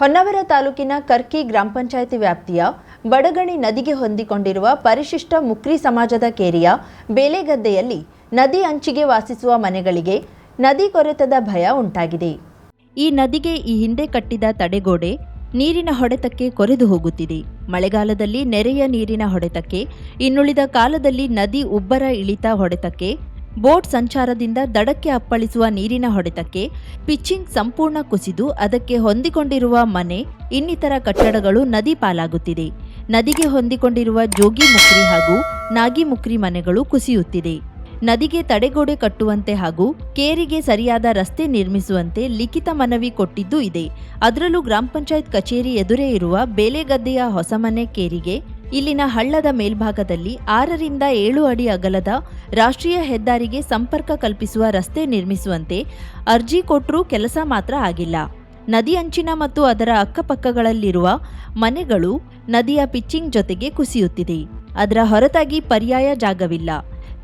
ಹೊನ್ನಾವರ ತಾಲೂಕಿನ ಕರ್ಕಿ ಗ್ರಾಮ ಪಂಚಾಯಿತಿ ವ್ಯಾಪ್ತಿಯ ಬಡಗಣಿ ನದಿಗೆ ಹೊಂದಿಕೊಂಡಿರುವ ಪರಿಶಿಷ್ಟ ಮುಕ್ರಿ ಸಮಾಜದ ಕೇರಿಯ ಬೇಲೆಗದ್ದೆಯಲ್ಲಿ ನದಿ ಅಂಚಿಗೆ ವಾಸಿಸುವ ಮನೆಗಳಿಗೆ ನದಿ ಕೊರೆತದ ಭಯ ಉಂಟಾಗಿದೆ. ಈ ನದಿಗೆ ಈ ಹಿಂದೆ ಕಟ್ಟಿದ ತಡೆಗೋಡೆ ನೀರಿನ ಹೊಡೆತಕ್ಕೆ ಕೊರೆದು ಹೋಗುತ್ತಿದೆ. ಮಳೆಗಾಲದಲ್ಲಿ ನೆರೆಯ ನೀರಿನ ಹೊಡೆತಕ್ಕೆ, ಇನ್ನುಳಿದ ಕಾಲದಲ್ಲಿ ನದಿ ಉಬ್ಬರ ಇಳಿತ ಹೊಡೆತಕ್ಕೆ, ಬೋಟ್ ಸಂಚಾರದಿಂದ ದಡಕ್ಕೆ ಅಪ್ಪಳಿಸುವ ನೀರಿನ ಹೊಡೆತಕ್ಕೆ ಪಿಚ್ಚಿಂಗ್ ಸಂಪೂರ್ಣ ಕುಸಿದು ಅದಕ್ಕೆ ಹೊಂದಿಕೊಂಡಿರುವ ಮನೆ ಇನ್ನಿತರ ಕಟ್ಟಡಗಳು ನದಿ ಪಾಲಾಗುತ್ತಿದೆ. ನದಿಗೆ ಹೊಂದಿಕೊಂಡಿರುವ ಜೋಗಿ ಮುಕ್ರಿ ಹಾಗೂ ನಾಗಿ ಮುಕ್ರಿ ಮನೆಗಳು ಕುಸಿಯುತ್ತಿದೆ. ನದಿಗೆ ತಡೆಗೋಡೆ ಕಟ್ಟುವಂತೆ ಹಾಗೂ ಕೇರಿಗೆ ಸರಿಯಾದ ರಸ್ತೆ ನಿರ್ಮಿಸುವಂತೆ ಲಿಖಿತ ಮನವಿ ಕೊಟ್ಟಿದ್ದೂ ಇದೆ. ಅದರಲ್ಲೂ ಗ್ರಾಮ ಪಂಚಾಯತ್ ಕಚೇರಿ ಎದುರೇ ಇರುವ ಬೇಲೆಗದ್ದೆಯ ಹೊಸಮನೆ ಕೇರಿಗೆ ಇಲ್ಲಿನ ಹಳ್ಳದ ಮೇಲ್ಭಾಗದಲ್ಲಿ 6 ರಿಂದ 7 ಅಡಿ ಅಗಲದ ರಾಷ್ಟ್ರೀಯ ಹೆದ್ದಾರಿಗೆ ಸಂಪರ್ಕ ಕಲ್ಪಿಸುವ ರಸ್ತೆ ನಿರ್ಮಿಸುವಂತೆ ಅರ್ಜಿ ಕೊಟ್ಟರೂ ಕೆಲಸ ಮಾತ್ರ ಆಗಿಲ್ಲ. ನದಿ ಅಂಚಿನ ಮತ್ತು ಅದರ ಅಕ್ಕಪಕ್ಕಗಳಲ್ಲಿರುವ ಮನೆಗಳು ನದಿಯ ಪಿಚ್ಚಿಂಗ್ ಜೊತೆಗೆ ಕುಸಿಯುತ್ತಿದೆ. ಅದರ ಹೊರತಾಗಿ ಪರ್ಯಾಯ ಜಾಗವಿಲ್ಲ.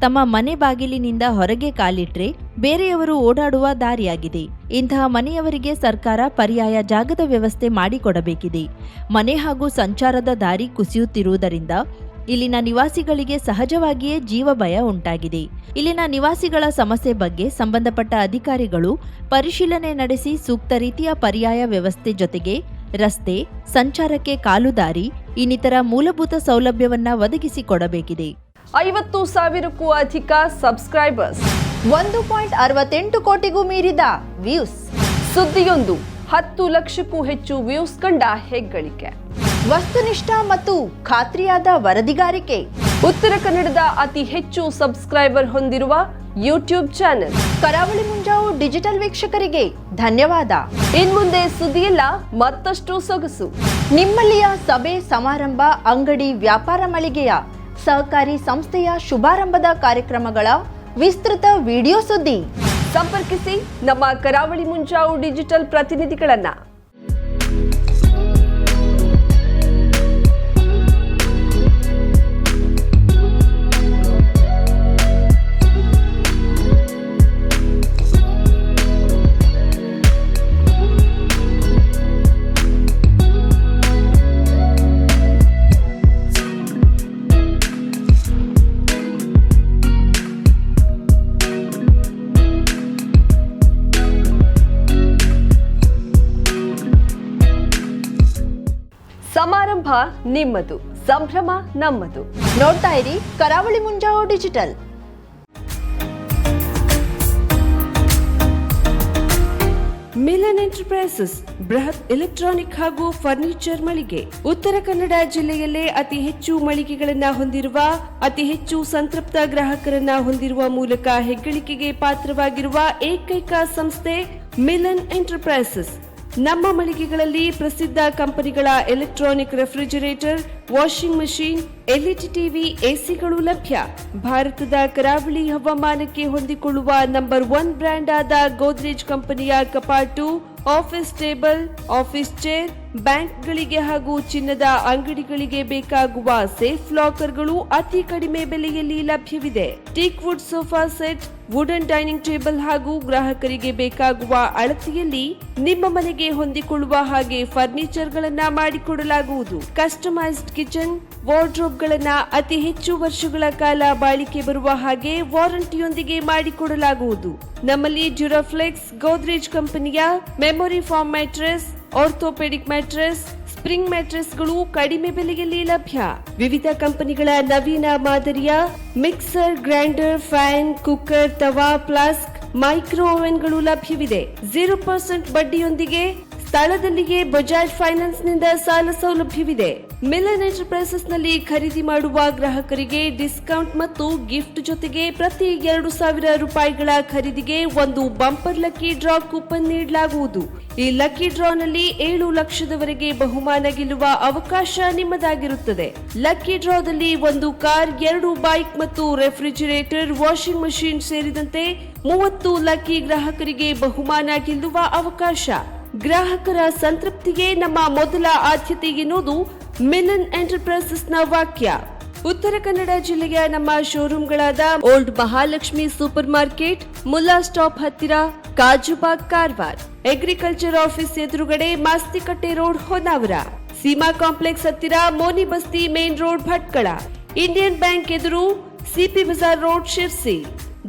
ತಮ್ಮ ಮನೆ ಬಾಗಿಲಿನಿಂದ ಹೊರಗೆ ಕಾಲಿಟ್ರೆ ಬೇರೆಯವರು ಓಡಾಡುವ ದಾರಿಯಾಗಿದೆ. ಇಂತಹ ಮನೆಯವರಿಗೆ ಸರ್ಕಾರ ಪರ್ಯಾಯ ಜಾಗದ ವ್ಯವಸ್ಥೆ ಮಾಡಿಕೊಡಬೇಕಿದೆ. ಮನೆ ಹಾಗೂ ಸಂಚಾರದ ದಾರಿ ಕುಸಿಯುತ್ತಿರುವುದರಿಂದ ಇಲ್ಲಿನ ನಿವಾಸಿಗಳಿಗೆ ಸಹಜವಾಗಿಯೇ ಜೀವ ಭಯ ಉಂಟಾಗಿದೆ. ಇಲ್ಲಿನ ನಿವಾಸಿಗಳ ಸಮಸ್ಯೆ ಬಗ್ಗೆ ಸಂಬಂಧಪಟ್ಟ ಅಧಿಕಾರಿಗಳು ಪರಿಶೀಲನೆ ನಡೆಸಿ ಸೂಕ್ತ ರೀತಿಯ ಪರ್ಯಾಯ ವ್ಯವಸ್ಥೆ ಜೊತೆಗೆ ರಸ್ತೆ, ಸಂಚಾರಕ್ಕೆ ಕಾಲುದಾರಿ ಇನ್ನಿತರ ಮೂಲಭೂತ ಸೌಲಭ್ಯವನ್ನ ಒದಗಿಸಿಕೊಡಬೇಕಿದೆ. 50,000ಕ್ಕೂ ಅಧಿಕ ಸಬ್ಸ್ಕ್ರೈಬರ್ಸ್, 1.68 ಕೋಟಿಗೂ ಮೀರಿದ ವ್ಯೂಸ್, ಸುದ್ದಿಯೊಂದು 10 ಲಕ್ಷಕ್ಕೂ ಹೆಚ್ಚು ವ್ಯೂಸ್ ಕಂಡ ಹೆಗ್ಗಳಿಕೆ, ವಸ್ತುನಿಷ್ಠ ಮತ್ತು ಖಾತ್ರಿಯಾದ ವರದಿಗಾರಿಕೆ, ಉತ್ತರ ಕನ್ನಡದ ಅತಿ ಹೆಚ್ಚು ಸಬ್ಸ್ಕ್ರೈಬರ್ ಹೊಂದಿರುವ ಯೂಟ್ಯೂಬ್ ಚಾನೆಲ್ ಕರಾವಳಿ ಮುಂಜಾವು ಡಿಜಿಟಲ್ ವೀಕ್ಷಕರಿಗೆ ಧನ್ಯವಾದ. ಇನ್ಮುಂದೆ ಸುದ್ದಿಯೆಲ್ಲ ಮತ್ತಷ್ಟು ಸೊಗಸು. ನಿಮ್ಮಲ್ಲಿಯ ಸಭೆ ಸಮಾರಂಭ, ಅಂಗಡಿ, ವ್ಯಾಪಾರ ಮಳಿಗೆಯ ಸಹಕಾರಿ ಸಂಸ್ಥೆಯ ಶುಭಾರಂಭದ ಕಾರ್ಯಕ್ರಮಗಳ ವಿಸ್ತೃತ ವಿಡಿಯೋ ಸುದ್ದಿ ಸಂಪರ್ಕಿಸಿ ನಮ್ಮ ಕರಾವಳಿ ಮುಂಜಾವು ಡಿಜಿಟಲ್ ಪ್ರತಿನಿಧಿಗಳನ್ನ. ಸಮಾರಂಭ ನಿಮ್ಮದು, ಸಂಭ್ರಮ ನಮ್ಮದು. ನೋಡ್ತಾ ಇರಿ ಕರಾವಳಿ ಮುಂಜಾವು ಡಿಜಿಟಲ್. ಮಿಲನ್ ಎಂಟರ್ಪ್ರೈಸಸ್ ಬೃಹತ್ ಎಲೆಕ್ಟ್ರಾನಿಕ್ ಹಾಗೂ ಫರ್ನಿಚರ್ ಮಳಿಗೆ. ಉತ್ತರ ಕನ್ನಡ ಜಿಲ್ಲೆಯಲ್ಲೇ ಅತಿ ಹೆಚ್ಚು ಮಳಿಗೆಗಳನ್ನ ಹೊಂದಿರುವ, ಅತಿ ಹೆಚ್ಚು ಸಂತೃಪ್ತ ಗ್ರಾಹಕರನ್ನ ಹೊಂದಿರುವ ಮೂಲಕ ಹೆಗ್ಗಳಿಕೆಗೆ ಪಾತ್ರವಾಗಿರುವ ಏಕೈಕ ಸಂಸ್ಥೆ ಮಿಲನ್ ಎಂಟರ್ಪ್ರೈಸಸ್. ನಮ್ಮ ಮಳಿಗೆಗಳಲ್ಲಿ ಪ್ರಸಿದ್ಧ ಕಂಪನಿಗಳ electronic refrigerator, washing machine, LED TV, ಎಸಿಗಳು ಲಭ್ಯ. ಭಾರತದ ಕರಾವಳಿ ಹವಾಮಾನಕ್ಕೆ ಹೊಂದಿಕೊಳ್ಳುವ ನಂಬರ್ 1 ಬ್ರ್ಯಾಂಡ್ ಆದ ಗೋದ್ರೇಜ್ ಕಂಪನಿಯ ಕಪಾಟು, ಆಫೀಸ್ ಟೇಬಲ್, ಆಫೀಸ್ ಚೇರ್, ಬ್ಯಾಂಕ್ಗಳಿಗೆ ಹಾಗೂ ಚಿನ್ನದ ಅಂಗಡಿಗಳಿಗೆ ಬೇಕಾಗುವ ಸೇಫ್ ಲಾಕರ್ಗಳು ಅತಿ ಕಡಿಮೆ ಬೆಲೆಯಲ್ಲಿ ಲಭ್ಯವಿದೆ. Teak wood sofa set, wooden dining table ಹಾಗೂ ಗ್ರಾಹಕರಿಗೆ ಬೇಕಾಗುವ ಅಳತೆಯಲ್ಲಿ ನಿಮ್ಮ ಮನೆಗೆ ಹೊಂದಿಕೊಳ್ಳುವ ಹಾಗೆ ಫರ್ನಿಚರ್ ಗಳನ್ನ ಮಾಡಿಕೊಡಲಾಗುವುದು. ಕಸ್ಟಮೈಸ್ಡ್ ಕಿಚನ್, ವಾರ್ಡ್ರೋಬ್ ಗಳನ್ನ ಅತಿ ಹೆಚ್ಚು ವರ್ಷಗಳ ಕಾಲ ಬಾಳಿಕೆ ಬರುವ ಹಾಗೆ ವಾರಂಟಿಯೊಂದಿಗೆ ಮಾಡಿಕೊಡಲಾಗುವುದು. ನಮ್ಮಲ್ಲಿ ಡ್ಯೂರಾಫ್ಲೆಕ್ಸ್, ಗೋದ್ರೇಜ್ ಕಂಪನಿಯ memory foam mattress, orthopaedic mattress, spring ಮ್ಯಾಟ್ರೆಸ್ಗಳು ಕಡಿಮೆ ಬೆಲೆಯಲ್ಲಿ ಲಭ್ಯ. ವಿವಿಧ ಕಂಪನಿಗಳ ನವೀನ ಮಾದರಿಯ mixer, grinder, fan, cooker, tawa, flask, micro ಓವೆನ್ಗಳು ಲಭ್ಯವಿದೆ. 0% ಬಡ್ಡಿಯೊಂದಿಗೆ ಸ್ಥಳದಲ್ಲಿಯೇ ಬಜಾಜ್ ಫೈನಾನ್ಸ್ ನಿಂದ ಸಾಲ ಸೌಲಭ್ಯವಿದೆ. ಮಿಲನ್ ಎಂಟರ್ಪ್ರೈಸಸ್ ನಲ್ಲಿ ಖರೀದಿ ಮಾಡುವ ಗ್ರಾಹಕರಿಗೆ ಡಿಸ್ಕೌಂಟ್ ಮತ್ತು ಗಿಫ್ಟ್ ಜೊತೆಗೆ ಪ್ರತಿ 2,000 ರೂಪಾಯಿಗಳ ಖರೀದಿಗೆ ಒಂದು ಬಂಪರ್ ಲಕ್ಕಿ ಡ್ರಾ ಕೂಪನ್ ನೀಡಲಾಗುವುದು. ಈ ಲಕ್ಕಿ ಡ್ರಾ ನಲ್ಲಿ 7 ಲಕ್ಷದವರೆಗೆ ಬಹುಮಾನ ಗೆಲ್ಲುವ ಅವಕಾಶ ನಿಮ್ಮದಾಗಿರುತ್ತದೆ. ಲಕ್ಕಿ ಡ್ರಾದಲ್ಲಿ 1 ಕಾರ್, 2 ಬೈಕ್ ಮತ್ತು ರೆಫ್ರಿಜರೇಟರ್, ವಾಷಿಂಗ್ ಮಷೀನ್ ಸೇರಿದಂತೆ 30 ಲಕ್ಕಿ ಗ್ರಾಹಕರಿಗೆ ಬಹುಮಾನ ಗೆಲ್ಲುವ ಅವಕಾಶ. ಗ್ರಾಹಕರ ಸಂತೃಪ್ತಿಗೆ ನಮ್ಮ ಮೊದಲ ಆದ್ಯತೆ ಎನ್ನುವುದು ಮಿಲನ್ ಎಂಟರ್ಪ್ರೈಸಸ್ನ ವಾಕ್ಯ. ಉತ್ತರ ಕನ್ನಡ ಜಿಲ್ಲೆಯ ನಮ್ಮ ಶೋರೂಮ್ಗಳಾದ old Mahalakshmi super market, Mulla stop ಹತ್ತಿರ, ಕಾಜುಬಾಗ್, ಕಾರವಾರ, ಅಗ್ರಿಕಲ್ಚರ್ ಆಫೀಸ್ ಎದುರುಗಡೆ ಮಾಸ್ತಿಕಟ್ಟೆ ರೋಡ್ ಹೊನ್ನಾವರ, ಸೀಮಾ ಕಾಂಪ್ಲೆಕ್ಸ್ ಹತ್ತಿರ Moni Basti main road Bhatkal, Indian bank ಎದುರು CP Bazar road Sirsi,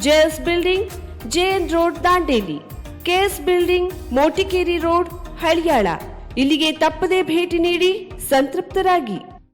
JS building JN road Dandeli, KS building Motikeri road Haliyal. ಇಲ್ಲಿಗೆ ತಪ್ಪದೇ ಭೇಟಿ ನೀಡಿ ಸಂತೃಪ್ತರಾಗಿ.